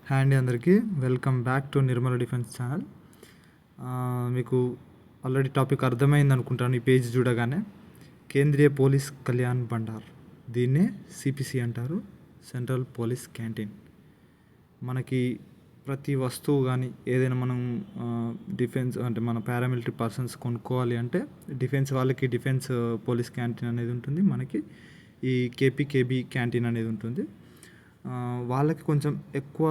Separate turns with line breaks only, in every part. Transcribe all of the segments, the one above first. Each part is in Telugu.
హాయ్ అండి అందరికీ. Welcome back to Nirmala defence channel. మీకు ఆల్రెడీ టాపిక్ అర్థమైంది అనుకుంటాను ఈ పేజ్ చూడగానే. కేంద్రీయ పోలీస్ కళ్యాణ్ భండార్, దీన్నే సిపిసి అంటారు, సెంట్రల్ పోలీస్ క్యాంటీన్. మనకి ప్రతి వస్తువు కానీ ఏదైనా మనం డిఫెన్స్ అంటే మన పారామిలిటరీ పర్సన్స్ కొనుక్కోవాలి అంటే డిఫెన్స్ వాళ్ళకి డిఫెన్స్ పోలీస్ క్యాంటీన్ అనేది ఉంటుంది, మనకి ఈ కేపీకేబీ క్యాంటీన్ అనేది ఉంటుంది. వాళ్ళకి కొంచెం ఎక్కువ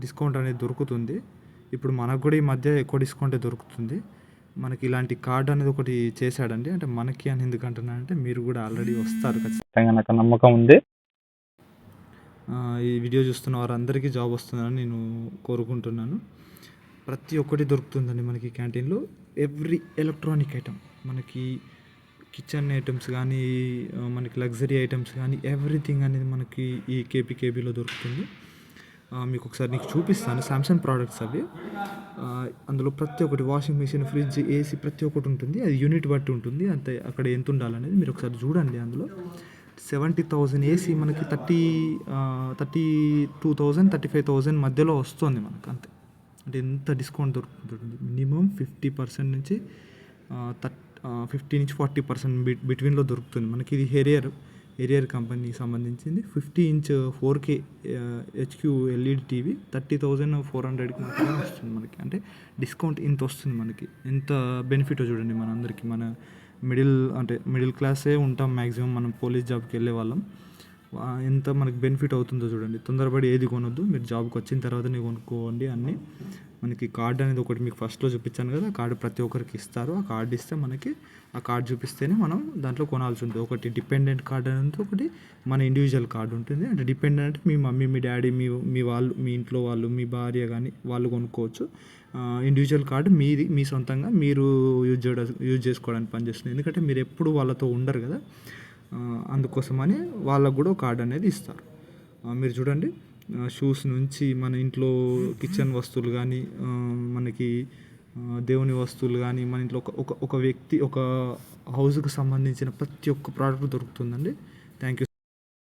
డిస్కౌంట్ అనేది దొరుకుతుంది. ఇప్పుడు మనకు కూడా ఈ మధ్య ఎక్కువ డిస్కౌంటే దొరుకుతుంది. మనకి ఇలాంటి కార్డ్ అనేది ఒకటి చేశాడండి. అంటే మనకి అని ఎందుకు అంటున్నానంటే మీరు కూడా ఆల్రెడీ వస్తారు ఖచ్చితంగా, నాకు నమ్మకం ఉంది. ఈ వీడియో చూస్తున్న వారందరికీ జాబ్ వస్తుందని నేను కోరుకుంటున్నాను. ప్రతి ఒక్కటి దొరుకుతుందండి మనకి క్యాంటీన్లో. ఎవ్రీ ఎలక్ట్రానిక్ ఐటమ్, మనకి కిచెన్ ఐటమ్స్ కానీ, మనకి లగ్జరీ ఐటమ్స్ కానీ, ఎవ్రీథింగ్ అనేది మనకి ఈ కేపీకేబీలో దొరుకుతుంది. మీకు ఒకసారి నీకు చూపిస్తాను. సామ్సంగ్ ప్రోడక్ట్స్ అవి. అందులో ప్రతి ఒక్కటి వాషింగ్ మిషన్, ఫ్రిడ్జ్, ఏసీ ప్రతి ఒక్కటి ఉంటుంది. అది యూనిట్ బట్టి ఉంటుంది, అంతే అక్కడ ఎంత ఉండాలనేది మీరు ఒకసారి చూడండి. అందులో 70,000 ఏసీ మనకి 32,000 35,000 మధ్యలో వస్తుంది మనకు, అంతే. అంటే ఎంత డిస్కౌంట్ దొరుకుతుంది. మినిమం 50% నుంచి 50 నుంచి 40% బిట్వీన్లో దొరుకుతుంది మనకి. ఇది హెరియర్ కంపెనీకి సంబంధించింది. 50 inch 4K HQ LED TV 30,400కి మాత్రమే వస్తుంది మనకి. అంటే డిస్కౌంట్ ఇంత వస్తుంది మనకి. ఎంత బెనిఫిట్ చూడండి మనందరికీ. మన మిడిల్ క్లాసే ఉంటాం మ్యాక్సిమం మనం పోలీస్ జాబ్కి వెళ్ళే వాళ్ళం. ఎంత మనకి బెనిఫిట్ అవుతుందో చూడండి. తొందరపడి ఏది కొనొద్దు, మీరు జాబ్కి వచ్చిన తర్వాతనే కొనుక్కోండి అన్నీ. మనకి కార్డు అనేది ఒకటి మీకు ఫస్ట్లో చూపించాను కదా, ఆ కార్డు ప్రతి ఒక్కరికి ఇస్తారు. ఆ కార్డు ఇస్తే మనకి ఆ కార్డు చూపిస్తేనే మనం దాంట్లో కొనాల్సి ఉంటుంది. ఒకటి డిపెండెంట్ కార్డు అనేది, ఒకటి మన ఇండివిజువల్ కార్డు ఉంటుంది. అంటే డిపెండెంట్ అంటే మీ మమ్మీ, మీ డాడీ, మీ వాళ్ళు, మీ ఇంట్లో వాళ్ళు, మీ భార్య కానీ వాళ్ళు కొనుక్కోవచ్చు. ఇండివిజువల్ కార్డు మీది, మీ సొంతంగా మీరు యూజ్ చేసుకోవడానికి పనిచేస్తుంది. ఎందుకంటే మీరు ఎప్పుడు వాళ్ళతో ఉండరు కదా, అందుకోసమని వాళ్ళకు కూడా కార్డు అనేది ఇస్తారు. మీరు చూడండి, షూస్ నుంచి మన ఇంట్లో కిచెన్ వస్తువులు కానీ, మనకి దేవుని వస్తువులు కానీ, మన ఇంట్లో ఒక వ్యక్తి, ఒక హౌస్కి సంబంధించిన ప్రతి ఒక్క ప్రోడక్ట్ దొరుకుతుందండి. Thank you.